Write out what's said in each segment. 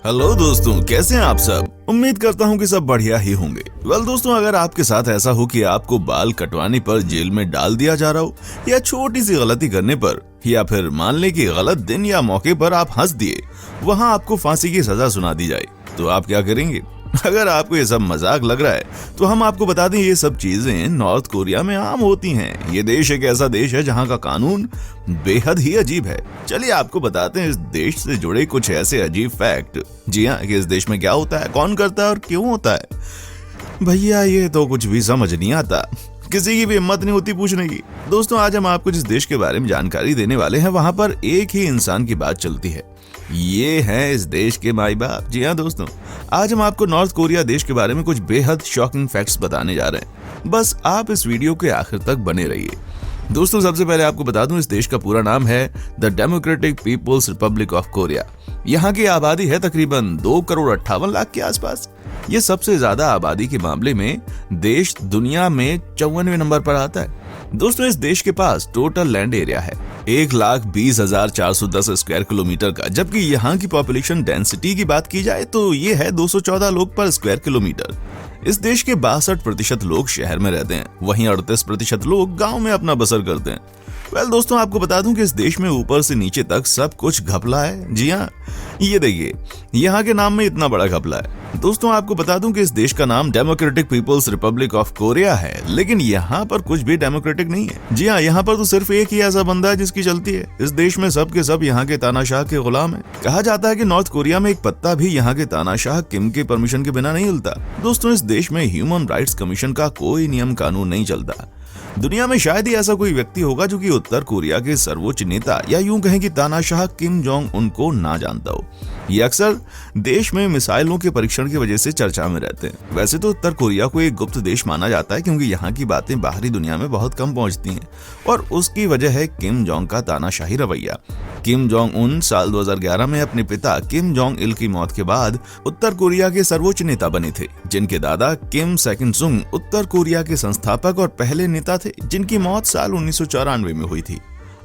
Hello दोस्तों, कैसे हैं आप सब। उम्मीद करता हूं कि सब बढ़िया ही होंगे। दोस्तों, अगर आपके साथ ऐसा हो कि आपको बाल कटवाने पर जेल में डाल दिया जा रहा हो, या छोटी सी गलती करने पर, या फिर मान लें कि गलत दिन या मौके पर आप हंस दिए, वहां आपको फांसी की सजा सुना दी जाए, तो आप क्या करेंगे। अगर आपको ये सब मजाक लग रहा है तो हम आपको बता दें, ये सब चीजें नॉर्थ कोरिया में आम होती हैं। ये देश एक ऐसा देश है जहां का कानून बेहद ही अजीब है। चलिए आपको बताते हैं इस देश से जुड़े कुछ ऐसे अजीब फैक्ट। जी हाँ, कि इस देश में क्या होता है, कौन करता है और क्यों होता है। भैया ये तो कुछ भी समझ नहीं आता, किसी की भी हिम्मत नहीं होती पूछने की। दोस्तों, आज हम आपको जिस देश के बारे में जानकारी देने वाले हैं, वहां पर एक ही इंसान की बात चलती है। ये हैं इस देश के माई बाप। जी हाँ दोस्तों, आज हम आपको नॉर्थ कोरिया देश के बारे में कुछ बेहद शॉकिंग फैक्ट्स बताने जा रहे हैं। बस आप इस वीडियो के आखिर तक बने रहिए। दोस्तों, सबसे पहले आपको बता दूं, इस देश का पूरा नाम है the Democratic People's Republic of Korea. यहाँ की आबादी है तकरीबन 2,58,00,000 के आसपास। ये सबसे ज्यादा आबादी के मामले में देश दुनिया में 54वें नंबर पर आता है। दोस्तों, इस देश के पास टोटल लैंड एरिया है 1,20,410 स्क्वायर किलोमीटर का, जबकि यहाँ की पॉपुलेशन डेंसिटी की बात की जाए तो ये है 214 लोग पर स्क्वायर किलोमीटर। इस देश के 62% लोग शहर में रहते हैं, वहीं 38% लोग गांव में अपना बसर करते हैं। दोस्तों, आपको बता दूं कि इस देश में ऊपर से नीचे तक सब कुछ घपला है। जी हाँ, ये देखिए, यहाँ के नाम में इतना बड़ा घपला है। दोस्तों, आपको बता दूं कि इस देश का नाम Democratic People's Republic of Korea है, लेकिन यहाँ पर कुछ भी डेमोक्रेटिक नहीं है। जी हाँ, यहाँ पर तो सिर्फ एक ही ऐसा बंदा है जिसकी चलती है। इस देश में सब के सब यहाँ के तानाशाह के गुलाम है। कहा जाता है कि नॉर्थ कोरिया में एक पत्ता भी यहाँ के तानाशाह किम के परमिशन के बिना नहीं हिलता। दोस्तों, इस देश में ह्यूमन राइट्स कमीशन का कोई नियम कानून नहीं चलता। दुनिया में शायद ही ऐसा कोई व्यक्ति होगा जो कि उत्तर कोरिया के सर्वोच्च नेता या यूं कहें कि तानाशाह किम जोंग उन को ना जानता हो। ये अक्सर देश में मिसाइलों के परीक्षण की वजह से चर्चा में रहते हैं। वैसे तो उत्तर कोरिया को एक गुप्त देश माना जाता है, क्योंकि यहाँ की बातें बाहरी दुनिया में बहुत कम पहुंचती हैं, और उसकी वजह है किम जोंग का तानाशाही रवैया। किम जोंग उन साल 2011 में अपने पिता किम जोंग इल की मौत के बाद उत्तर कोरिया के सर्वोच्च नेता बने थे, जिनके दादा किम सेकंड सुंग उत्तर कोरिया के संस्थापक और पहले नेता थे, जिनकी मौत साल 1994 में हुई थी।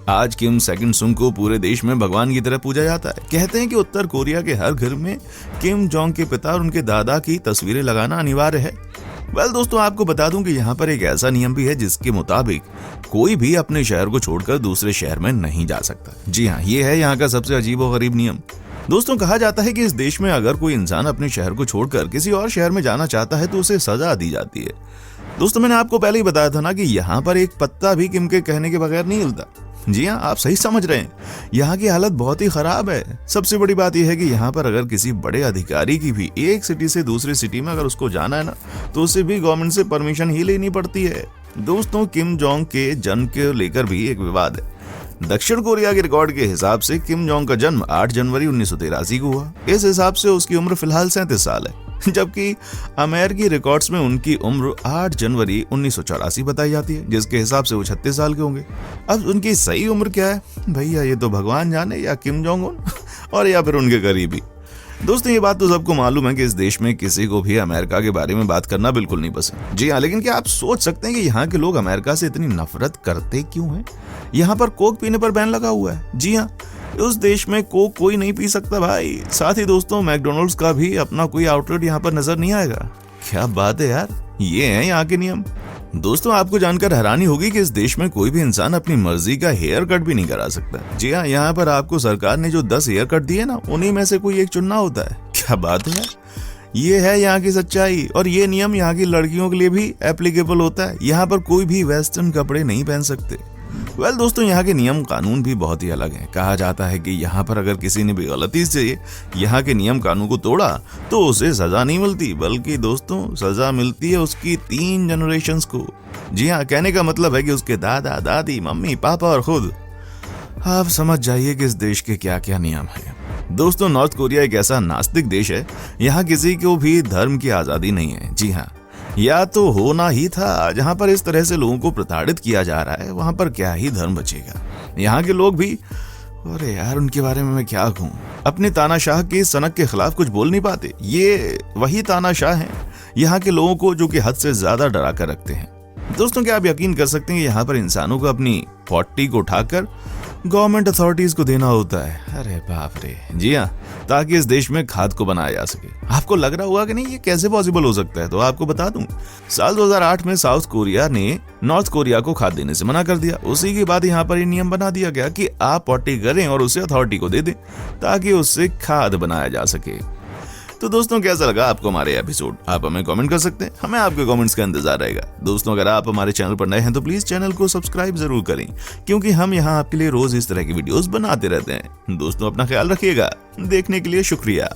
आज किम सेकंड सुंग को पूरे देश में भगवान की तरह पूजा जाता है। कहते हैं कि उत्तर कोरिया के हर घर में किम जोंग के पिता और उनके दादा की तस्वीरें लगाना अनिवार्य है। दोस्तों, आपको बता दूं कि यहाँ पर एक ऐसा नियम भी है जिसके मुताबिक कोई भी अपने शहर को छोड़कर दूसरे शहर में नहीं जा सकता। जी हाँ, ये है यहाँ का सबसे अजीब और गरीब नियम। दोस्तों, कहा जाता है कि इस देश में अगर कोई इंसान अपने शहर को छोड़कर किसी और शहर में जाना चाहता है तो उसे सजा दी जाती है। दोस्तों, मैंने आपको पहले ही बताया था ना कि यहाँ पर एक पत्ता भी किम के कहने के बगैर नहीं हिलता। जी हाँ, आप सही समझ रहे हैं, यहाँ की हालत बहुत ही खराब है। सबसे बड़ी बात यह है कि यहाँ पर अगर किसी बड़े अधिकारी की भी एक सिटी से दूसरी सिटी में अगर उसको जाना है ना, तो उसे भी गवर्नमेंट से परमिशन ही लेनी पड़ती है। दोस्तों, किम जोंग के जन्म के लेकर भी एक विवाद है। दक्षिण कोरिया के रिकॉर्ड के हिसाब से किम जोंग का जन्म 8 जनवरी 1983 को हुआ। इस हिसाब से उसकी उम्र फिलहाल 37 साल है, जबकि अमेरिकी रिकॉर्ड्स में उनकी उम्र 8 जनवरी 1984 बताई जाती है, जिसके हिसाब से वो 36 साल के होंगे। अब उनकी सही उम्र क्या है भैया, ये तो भगवान जाने, या किम जोंग उन और या फिर उनके करीबी। दोस्तों, ये बात तो सबको मालूम है कि इस देश में किसी को भी अमेरिका के बारे में बात करना बिल्कुल नहीं पसंद। जी हाँ, लेकिन क्या आप सोच सकते हैं कि यहाँ के लोग अमेरिका से इतनी नफरत करते क्यों हैं। यहाँ पर कोक पीने पर बैन लगा हुआ है। जी हाँ, उस देश में कोक कोई नहीं पी सकता भाई। साथ ही दोस्तों, मैकडोनल्ड्स का भी अपना कोई आउटलेट यहाँ पर नजर नहीं आएगा। क्या बात है यार, ये है यहाँ के नियम। दोस्तों, आपको जानकर हैरानी होगी कि इस देश में कोई भी इंसान अपनी मर्जी का हेयर कट भी नहीं करा सकता। जी हाँ, यहाँ पर आपको सरकार ने जो 10 हेयर कट दिए ना, उन्हीं में से कोई एक चुनना होता है। क्या बात है यार, ये है यहाँ की सच्चाई। और ये नियम यहाँ की लड़कियों के लिए भी एप्लीकेबल होता है। यहाँ पर कोई भी वेस्टर्न कपड़े नहीं पहन सकते। दोस्तों, यहाँ के नियम कानून भी बहुत ही अलग हैं। कहा जाता है कि यहाँ पर अगर किसी ने भी गलती से यहाँ के नियम कानून को तोड़ा तो उसे सजा नहीं मिलती, बल्कि दोस्तों सजा मिलती है उसकी 3 जनरेशंस को। जी हाँ, कहने का मतलब है कि उसके दादा दादी, मम्मी पापा और खुद। आप समझ जाइए कि इस देश के क्या क्या नियम हैं। दोस्तों, नॉर्थ कोरिया एक ऐसा नास्तिक देश है, यहाँ किसी को भी धर्म की आजादी नहीं है। जी हाँ, या तो होना ही था। जहां पर इस तरह से लोगों को प्रताड़ित किया जा रहा है, वहां पर क्या ही धर्म बचेगा। यहाँ के लोग भी, अरे यार, उनके बारे में मैं क्या कहूँ, अपने तानाशाह की सनक के खिलाफ कुछ बोल नहीं पाते। ये वही तानाशाह हैं यहाँ के लोगों को जो कि हद से ज्यादा डरा कर रखते हैं। दोस्तों, क्या आप यकीन कर सकते हैं कि यहाँ पर इंसानों को अपनी 40 को उठाकर गवर्नमेंट अथॉरिटीज को देना होता है। अरे बाप रे। जी हाँ, ताकि इस देश में खाद को बनाया जा सके। आपको लग रहा होगा कि नहीं, ये कैसे पॉसिबल हो सकता है, तो आपको बता दूं, साल 2008 में साउथ कोरिया ने नॉर्थ कोरिया को खाद देने से मना कर दिया। उसी के बाद यहाँ पर ये नियम बना दिया गया कि आप पॉटी करें और उसे अथॉरिटी को दे दें ताकि उससे खाद बनाया जा सके। तो दोस्तों, कैसा लगा आपको हमारे एपिसोड? आप हमें कमेंट कर सकते हैं, हमें आपके कमेंट्स का इंतजार रहेगा। दोस्तों, अगर आप हमारे चैनल पर नए हैं तो प्लीज चैनल को सब्सक्राइब जरूर करें, क्योंकि हम यहाँ आपके लिए रोज इस तरह की वीडियोस बनाते रहते हैं। दोस्तों, अपना ख्याल रखिएगा। देखने के लिए शुक्रिया।